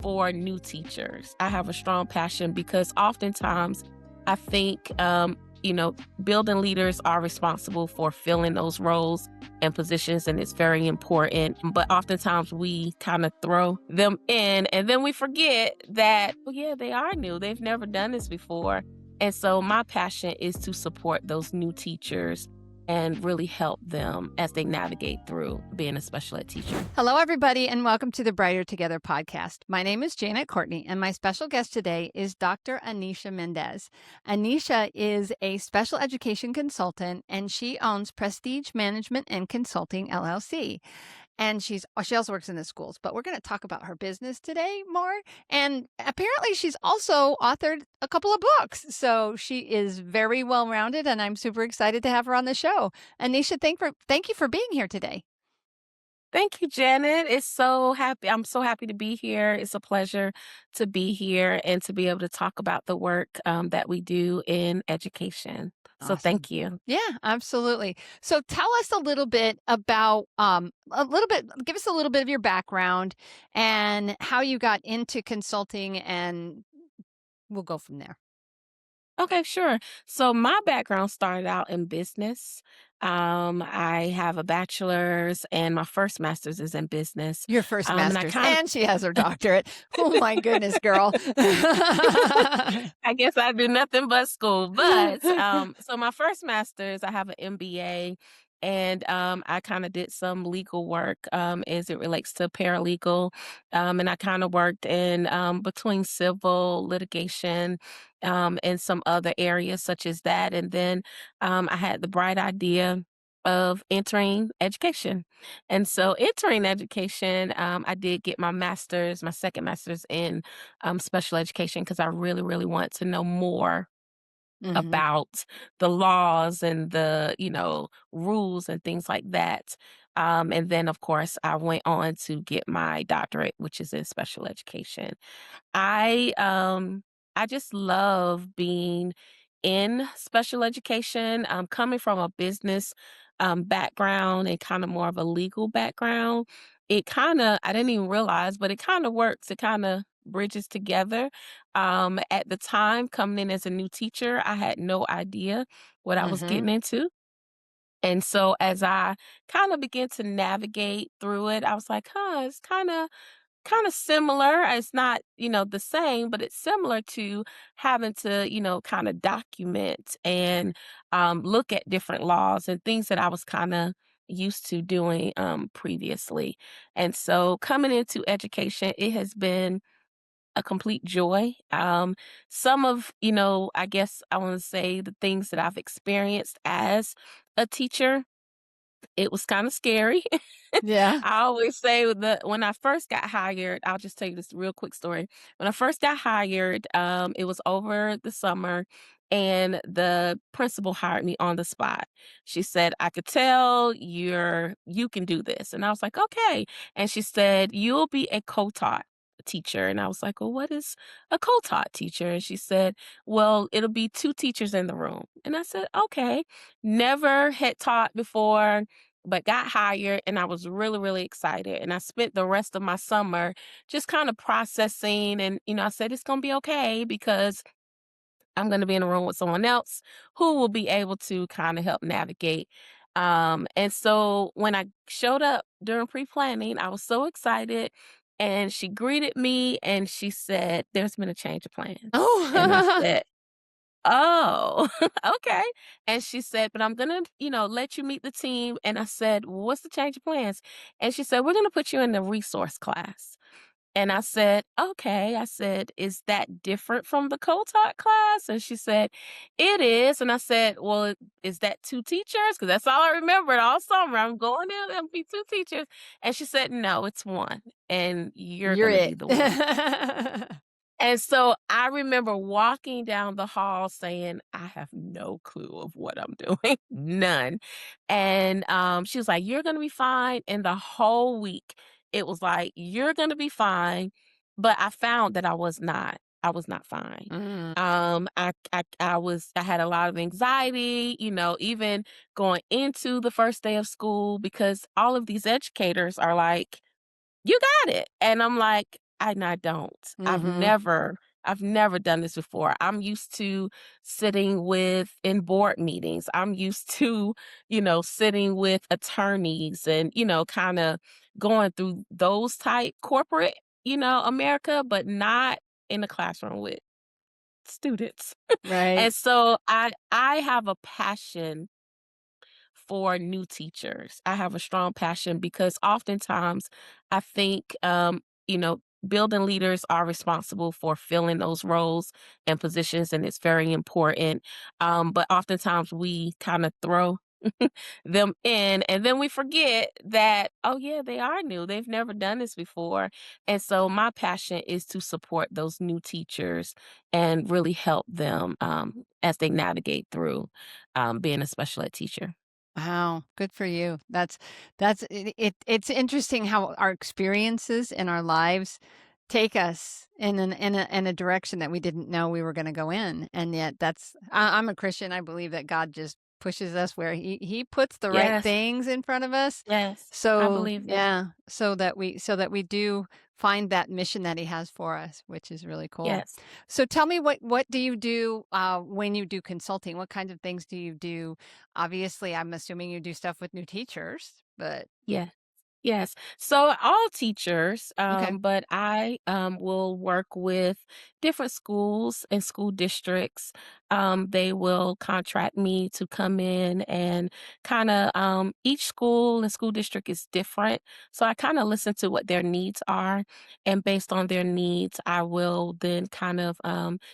for new teachers. I have a strong passion because oftentimes I think, building leaders are responsible for filling those roles and positions, and it's very important. But oftentimes we kind of throw them in and then we forget that, well, yeah, they are new. They've never done this before. And so my passion is to support those new teachers and really help them as they navigate through being a special ed teacher. Hello, everybody, and welcome to the Brighter Together podcast. My name is Janet Courtney, and my special guest today is Dr. Anisha Mendez. Anisha is a special education consultant, and she owns Prestige Management and Consulting, LLC. And she also works in the schools, but we're going to talk about her business today more. And apparently she's also authored a couple of books. So she is very well-rounded, and I'm super excited to have her on the show. Anisha, thank you for being here today. Thank you, Janet. I'm so happy to be here. It's a pleasure to be here and to be able to talk about the work that we do in education. So Awesome. Thank you. Yeah, absolutely. So tell us a little bit about, give us a little bit of your background and how you got into consulting, and we'll go from there. Okay, sure. So my background started out in business. I have a bachelor's and my first master's is in business. Your first And I master's, kind and she has her doctorate. Oh my goodness, girl. I guess I do nothing but school. But so my first master's, I have an MBA, and I kind of did some legal work as it relates to paralegal, and I kind of worked in between civil litigation and some other areas such as that. And then I had the bright idea of entering education. And so entering education, I did get my second master's in special education because I really, really want to know more about the laws and the, rules and things like that. And then, of course, I went on to get my doctorate, which is in special education. I um I just love being in special education. Coming from a business background and kind of more of a legal background, I didn't even realize, but it kind of works. It kind of bridges together. At the time, coming in as a new teacher, I had no idea what I was getting into. And so as I kind of began to navigate through it, I was like, it's kind of similar. It's not, the same, but it's similar to having to, kind of document and look at different laws and things that I was kind of used to doing previously. And so coming into education, it has been a complete joy. Some of, I guess I want to say the things that I've experienced as a teacher, it was kind of scary. Yeah. I always say when I first got hired, I'll just tell you this real quick story. When I first got hired, it was over the summer, and the principal hired me on the spot. She said, "I could tell you can do this," and I was like, "Okay." And she said, "You'll be a co-taught teacher," and I was like, "Well, what is a co-taught teacher?" And she said, "Well, it'll be two teachers in the room," and I said, "Okay." Never had taught before, but got hired, and I was really, really excited. And I spent the rest of my summer just kind of processing. And, I said, it's going to be okay because I'm going to be in a room with someone else who will be able to kind of help navigate. And so when I showed up during pre planning, I was so excited. And she greeted me and she said, "There's been a change of plans." And I Oh, said, "Oh, okay." And she said, "But I'm gonna, let you meet the team." And I said, "What's the change of plans?" And she said, "We're gonna put you in the resource class." And I said, "Okay." I said, "Is that different from the co-taught class?" And she said, "It is." And I said, "Well, is that two teachers? Because that's all I remembered all summer. I'm going in and be two teachers." And she said, "No, it's one. And you're you're gonna be it. the one." And so I remember walking down the hall saying, "I have no clue of what I'm doing, none." And she was like, "You're gonna be fine." And the whole week, it was like, "You're gonna be fine." But I found that I was not. I was not fine. Mm. I had a lot of anxiety, even going into the first day of school because all of these educators are like, "You got it." And I'm like, and I don't. Mhm. I've never done this before. I'm used to sitting with in board meetings. I'm used to, sitting with attorneys and, kinda going through those type corporate, America, but not in the classroom with students. Right. And so I have a passion for new teachers. I have a strong passion because oftentimes I think, building leaders are responsible for filling those roles and positions, and it's very important. But oftentimes we kind of throw them in, and then we forget that, oh, yeah, they are new. They've never done this before. And so my passion is to support those new teachers and really help them as they navigate through being a special ed teacher. Wow, good for you. It's interesting how our experiences in our lives take us in a direction that we didn't know we were going to go in, and yet I'm a Christian. I believe that God just pushes us where he puts the right Yes, things in front of us. yes, I So believe that. yeah, so that we do find that mission that He has for us, which is really cool. Yes, So tell me, what do you do when you do consulting? What kinds of things do you do? Obviously, I'm assuming you do stuff with new teachers, but yes. Yes. So all teachers, okay. but I will work with different schools and school districts. They will contract me to come in and kind of, each school and school district is different. So I kind of listen to what their needs are. And based on their needs, I will then kind of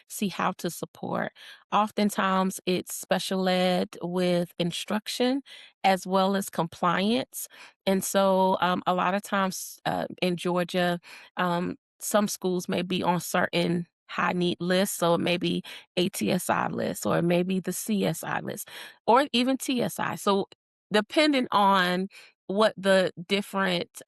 see how to support. Oftentimes it's special ed with instruction as well as compliance. And so, a lot of times in Georgia, some schools may be on certain high need lists. So it may be ATSI list, or maybe the CSI list, or even TSI. So depending on what the different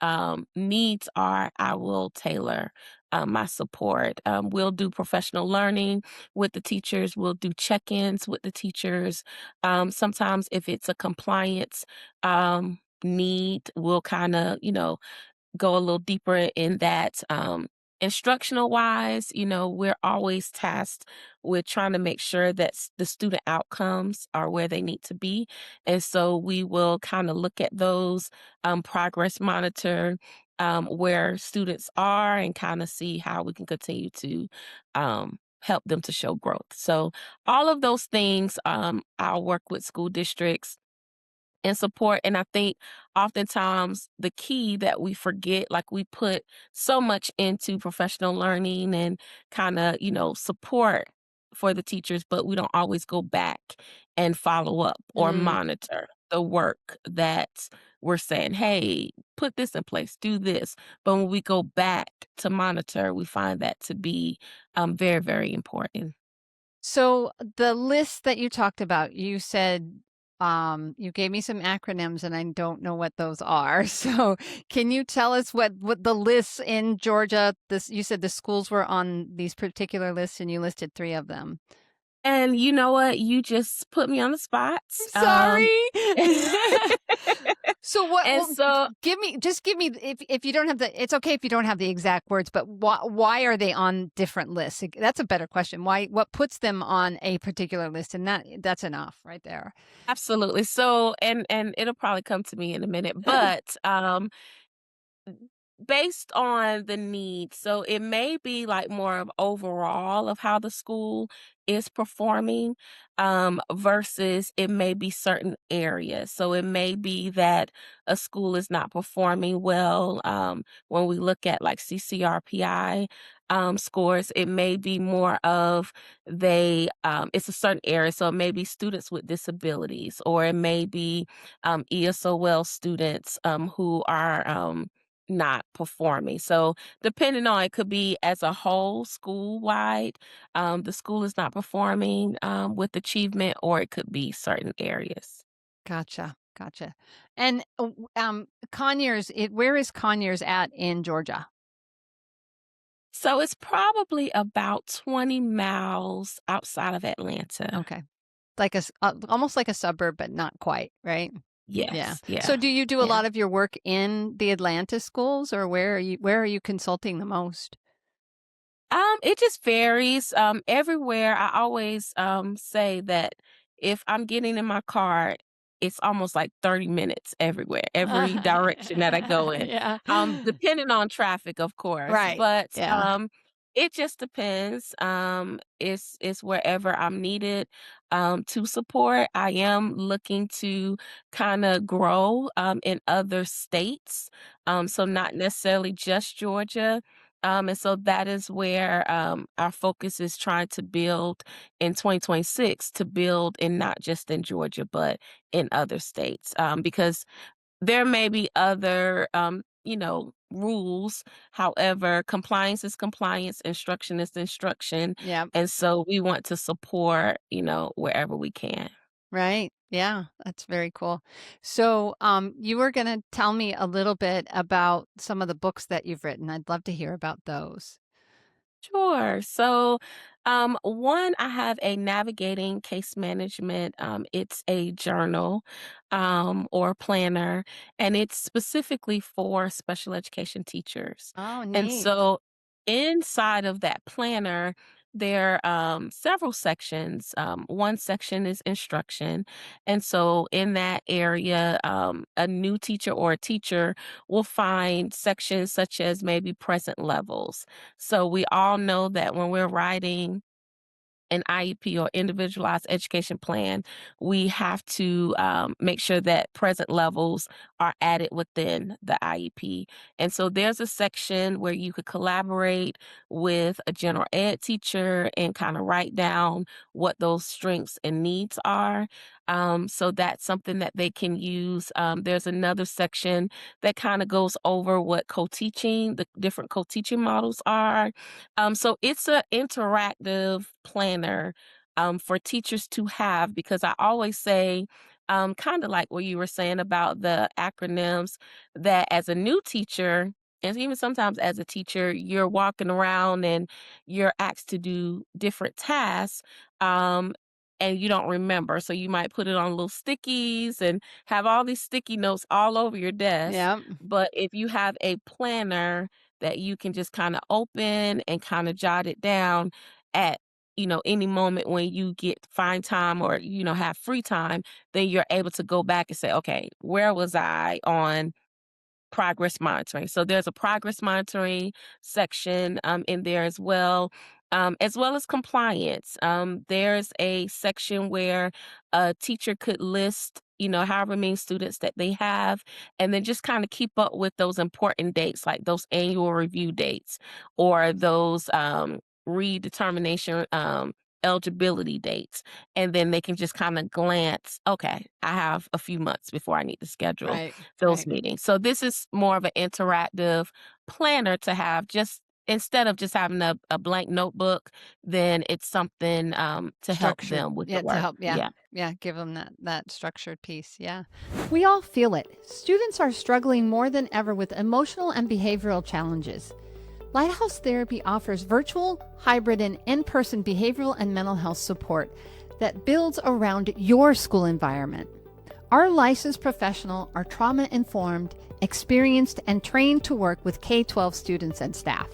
needs are, I will tailor my support. We'll do professional learning with the teachers. We'll do check-ins with the teachers. Sometimes if it's a compliance need, we'll kind of, go a little deeper in that. Instructional wise, we're always tasked with trying to make sure that the student outcomes are where they need to be. And so we will kind of look at those, progress monitor where students are, and kind of see how we can continue to help them to show growth. So all of those things, I'll work with school districts and support. And I think oftentimes the key that we forget, like we put so much into professional learning and kind of, support for the teachers, but we don't always go back and follow up or Mm. monitor the work that we're saying, hey, put this in place, do this. But when we go back to monitor, we find that to be very, very important. So the list that you talked about, you said you gave me some acronyms and I don't know what those are. So can you tell us what the lists in Georgia, this you said the schools were on these particular lists and you listed 3 of them. And you know what? You just put me on the spot. I'm sorry. So what And well so give me if you don't have it's okay if you don't have the exact words, but why are they on different lists? That's a better question. What puts them on a particular list? And that's enough right there. absolutely. So and it'll probably come to me in a minute, but based on the need. So it may be like more of overall of how the school is performing, versus it may be certain areas. So it may be that a school is not performing well. When we look at like CCRPI scores, it may be more of it's a certain area. So it may be students with disabilities, or it may be ESOL students who are not performing. So depending on, it could be as a whole school wide, the school is not performing with achievement, or it could be certain areas. Gotcha. Gotcha. And Conyers, where is Conyers at in Georgia? So it's probably about 20 miles outside of Atlanta. Okay. Like almost like a suburb, but not quite, right? Yeah. Yes, So yeah, do you do a yeah. lot of your work in the Atlanta schools or where are you consulting the most? It just varies. Everywhere I always say that if I'm getting in my car, it's almost like 30 minutes everywhere, every direction that I go in. Yeah. Depending on traffic, of course, Right. but Yeah. it just depends. It's wherever I'm needed to support. I am looking to kind of grow in other states. So not necessarily just Georgia, and so that is where our focus is trying to build in 2026 to build in not just in Georgia, but in other states. Because there may be other, rules. However, compliance is compliance, instruction is instruction. Yeah. And so we want to support, wherever we can. Right. Yeah, that's very cool. So, you were going to tell me a little bit about some of the books that you've written. I'd love to hear about those. Sure. So, one, I have a navigating case management. It's a journal, or planner, and it's specifically for special education teachers. Oh, And neat. so, inside of that planner, there are several sections. One section is instruction, and so in that area, a new teacher or a teacher will find sections such as maybe present levels, so we all know that when we're writing an IEP or individualized education plan, we have to make sure that present levels are added within the IEP. And so there's a section where you could collaborate with a general ed teacher and kind of write down what those strengths and needs are. So that's something that they can use. There's another section that kind of goes over what co-teaching, the different co-teaching models are. So it's an interactive planner for teachers to have, because I always say, kind of like what you were saying about the acronyms, that as a new teacher, and even sometimes as a teacher, you're walking around and you're asked to do different tasks. And you don't remember. So you might put it on little stickies and have all these sticky notes all over your desk. Yeah. But if you have a planner that you can just kinda open and kinda jot it down at, any moment when you get find time or, have free time, then you're able to go back and say, "Okay, where was I on progress monitoring?" So there's a progress monitoring section in there as well as compliance. There's a section where a teacher could list, however many students that they have, and then just kind of keep up with those important dates, like those annual review dates or those redetermination eligibility dates. And then they can just kind of glance, okay, I have a few months before I need to schedule Right. those Right. meetings. So this is more of an interactive planner to have, just instead of just having a blank notebook, then it's something to help Structured. them with the Yeah, to work. help. Yeah. Yeah. Yeah, give them that structured piece. Yeah. We all feel it. Students are struggling more than ever with emotional and behavioral challenges. Lighthouse Therapy offers virtual, hybrid, and in-person behavioral and mental health support that builds around your school environment. Our licensed professional are trauma-informed, experienced, and trained to work with K-12 students and staff.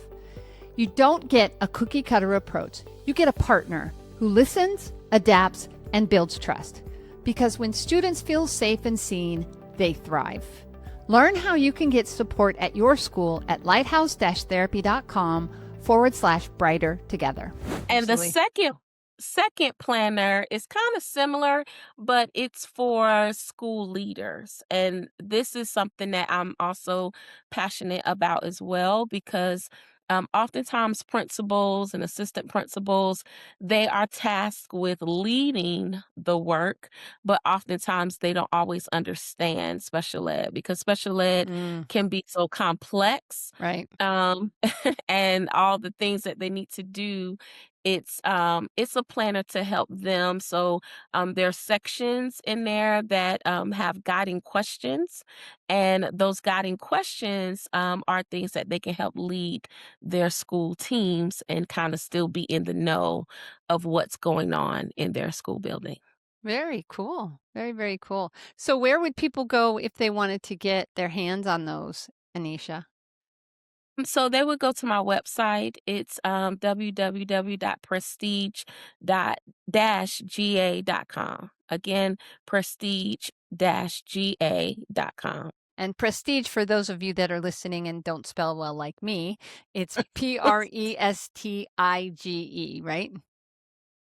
You don't get a cookie cutter approach. You get a partner who listens, adapts, and builds trust. Because when students feel safe and seen, they thrive. Learn how you can get support at your school at lighthouse-therapy.com/brighter together. And the Absolutely. second planner is kind of similar, but it's for school leaders. And this is something that I'm also passionate about as well, because oftentimes principals and assistant principals, they are tasked with leading the work, but oftentimes they don't always understand special ed, because special ed Mm, can be so complex, right. um, and all the things that they need to do. It's a planner to help them. So there are sections in there that have guiding questions, and those guiding questions are things that they can help lead their school teams and kind of still be in the know of what's going on in their school building. Very cool. Very, very cool. So where would people go if they wanted to get their hands on those, Anisha? So they would go to my website. It's www.prestige.ga.com. Again, prestige-ga.com. And prestige, for those of you that are listening and don't spell well like me, it's Prestige, right?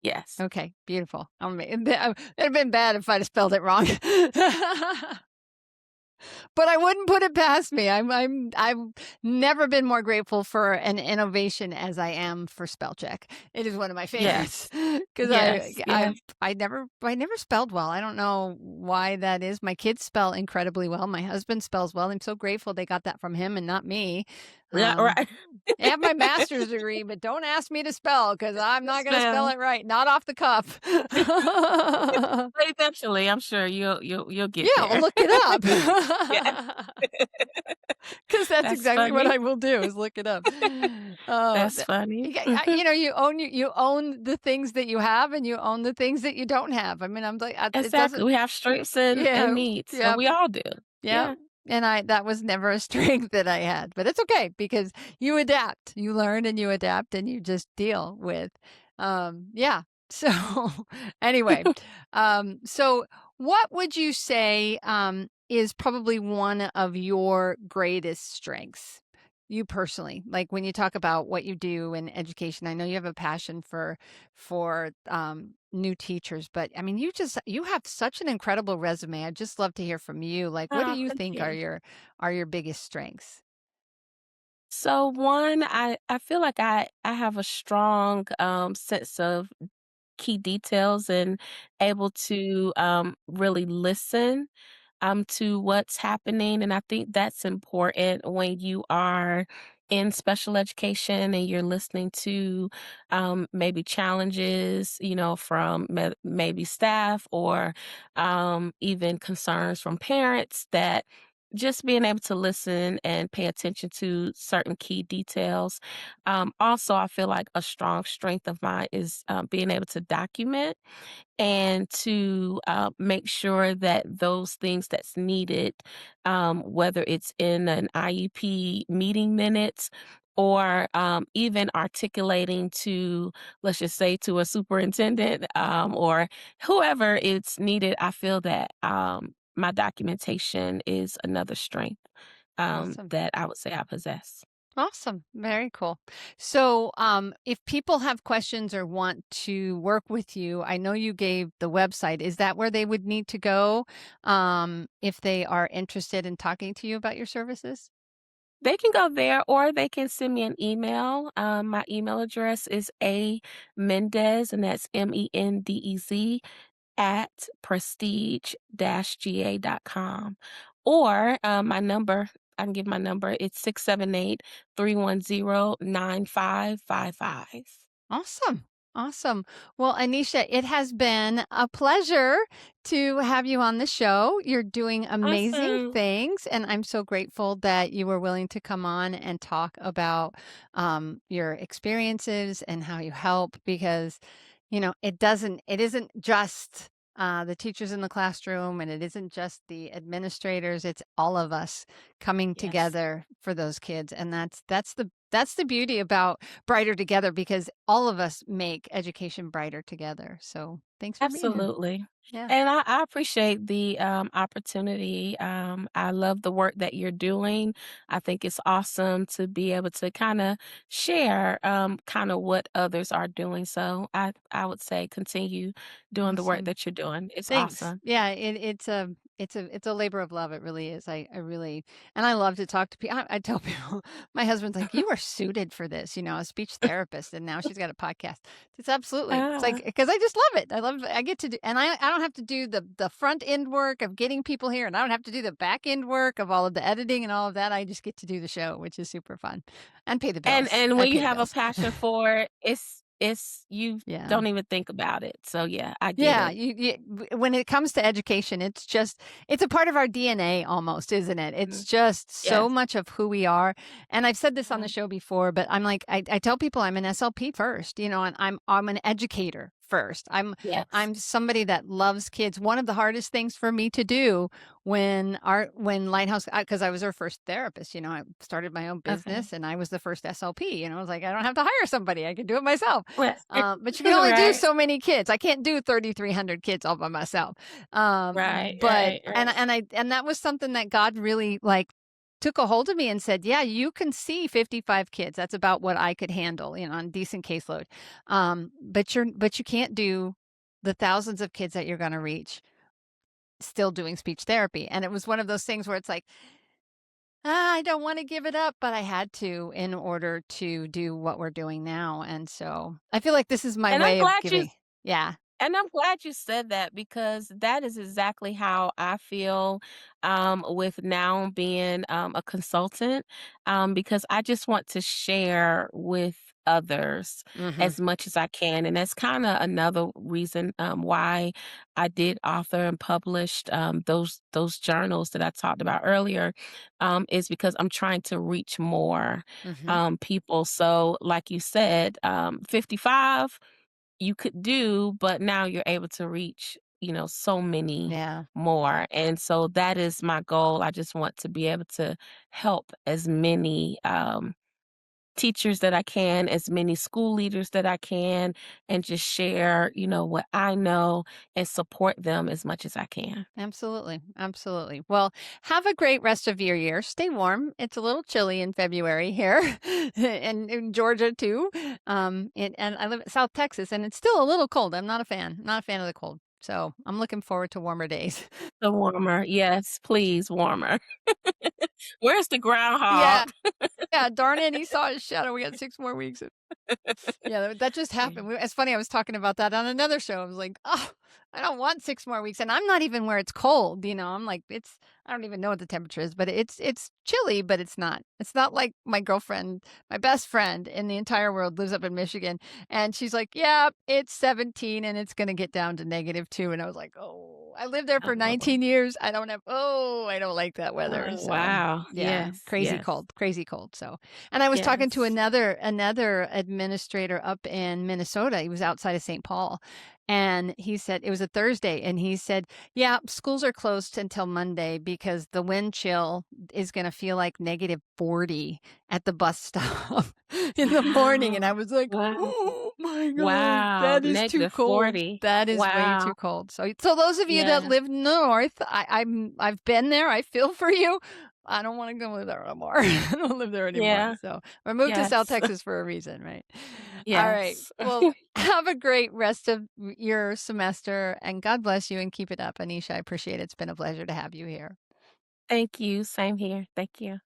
Yes. Okay, beautiful. It'd have been bad if I'd have spelled it wrong. But I wouldn't put it past me. I've never been more grateful for an innovation as I am for spell check. It is one of my favorites Yes. because Yes. Yes. I never spelled well. I don't know why that is. My kids spell incredibly well. My husband spells well. I'm so grateful they got that from him and not me. Yeah, Um, right. I have my master's degree, but don't ask me to spell because I'm not Yes, going to spell ma'am. it right. Not off the cuff. But eventually, I'm sure you'll get Yeah, well, there. look it Yeah. up. 'Cause that's That's exactly what funny. I will do is look it up. That's The funny. you know, you own the things that you have, and you own the things that you don't have. I mean, I'm like, it Exactly. doesn't. We have strengths and Yeah, needs, and yeah, we all do. yeah, Yeah. and that was never a strength that I had, but it's okay because you adapt. You learn and you adapt and you just deal with, yeah. So, anyway, so what would you say, is probably one of your greatest strengths? You personally, like when you talk about what you do in education, I know you have a passion for new teachers, but I mean, you have such an incredible resume. I'd just love to hear from you. Like, what do Oh, you thank think you. are your biggest strengths? So one, I feel like I have a strong sense of key details and able to really listen to what's happening. And I think that's important when you are in special education and you're listening to maybe challenges, from maybe staff or even concerns from parents that just being able to listen and pay attention to certain key details. Also, I feel like a strong strength of mine is being able to document and to make sure that those things that's needed, whether it's in an IEP meeting minutes or even articulating to, let's just say, to a superintendent or whoever it's needed, I feel that my documentation is another strength Awesome. that I would say I possess. Awesome. Very cool. So, if people have questions or want to work with you, I know you gave the website. Is that where they would need to go, if they are interested in talking to you about your services? They can go there or they can send me an email. My email address is A Mendez, and that's Mendez at prestige-ga.com. Or my number, I can give my number. It's 678-310-9555. Awesome. Awesome. Well, Anisha, it has been a pleasure to have you on the show. You're doing amazing Awesome. things, and I'm so grateful that you were willing to come on and talk about your experiences and how you help because, it isn't just the teachers in the classroom and it isn't just the administrators, it's all of us coming Yes, together for those kids. And that's the beauty about Brighter Together because all of us make education brighter together. So thanks for being here. absolutely. Yeah, And I appreciate the opportunity. I love the work that you're doing. I think it's awesome to be able to kind of share kind of what others are doing. So I would say continue doing the work awesome. that you're doing. It's Thanks. awesome. Yeah, it's a labor of love. It really is. I really and I love to talk to people. I tell people, my husband's like, "You are suited for this," a speech therapist, and now she's got a podcast. It's absolutely. It's like Ah, because I just love it. I get to do, and I don't have to do the front end work of getting people here, and I don't have to do the back end work of all of the editing and all of that. I just get to do the show, which is super fun, and pay the and bills. and I when you pay the have a bills. passion for it, it's you Yeah. don't even think about it. So yeah, I get Yeah, it. when it comes to education, it's a part of our DNA almost, isn't it? It's Mhm. just so Yes. much of who we are. And I've said this on the Mhm. show before, but I'm like, I tell people I'm an SLP first, and I'm an educator first. Yes. I'm somebody that loves kids. One of the hardest things for me to do when Lighthouse, because I was her first therapist, I started my own Okay. business and I was the first SLP. I was like, I don't have to hire somebody. I can do it myself. Well, But you can only do right. so many kids. I can't do 3,300 kids all by myself. Right, But right, right. and that was something that God really like took a hold of me and said, "Yeah, you can see 55 kids. That's about what I could handle, on a decent caseload. But you can't do the thousands of kids that you're going to reach still doing speech therapy." And it was one of those things where it's like, I don't want to give it up, but I had to in order to do what we're doing now. And so I feel like this is my And I'm way of glad you giving. Yeah. And I'm glad you said that because that is exactly how I feel with now being a consultant, because I just want to share with others Hmm. as much as I can. And that's kind of another reason why I did author and published those journals that I talked about earlier, is because I'm trying to reach more Hmm. people. So, like you said, 55 you could do, but now you're able to reach, so many Yeah. more. And so that is my goal. I just want to be able to help as many teachers that I can, as many school leaders that I can, and just share, what I know and support them as much as I can. Absolutely. Absolutely. Well, have a great rest of your year. Stay warm. It's a little chilly in February here and in Georgia too. And I live in South Texas and it's still a little cold. I'm not a fan. Not a fan of the cold. So I'm looking forward to warmer days. The warmer. Yes, please, warmer. Where's the Yeah. groundhog? Yeah. Darn it. He saw his shadow. We got 6 more weeks. Yeah, that just happened. It's funny, I was talking about that on another show. I was like, "Oh, I don't want 6 more weeks," and I'm not even where it's cold, I'm like, I don't even know what the temperature is, but it's chilly, but it's not like my best friend in the entire world lives up in Michigan, and she's like, "Yeah, it's 17 and it's gonna get down to -2," and I was like, "Oh, I lived there for Oh, 19 years. I don't like that weather." oh, So, wow. yeah, Yes, yes, crazy cold, so and I was talking to yes. another administrator up in Minnesota. He was outside of St. Paul, and he said it was a Thursday, and he said, "Yeah, schools are closed until Monday because the wind chill is going to feel like -40 at the bus stop in the morning." And I Wow. was like, Wow. "Oh my god, Wow. that is too Negative cold. 40. That is way Wow. too cold." So those of you that Yeah. live in the north, I've been there. I feel for you. I don't wanna go live there no more. I don't live there anymore, Yeah. so I moved to South Yes. Texas for a reason, right? Alright. Yes. Well, have a great rest of your semester, and God bless you and keep it up, Anisha. I appreciate it. It's been a pleasure to have you here. Thank you. Same here. Thank you.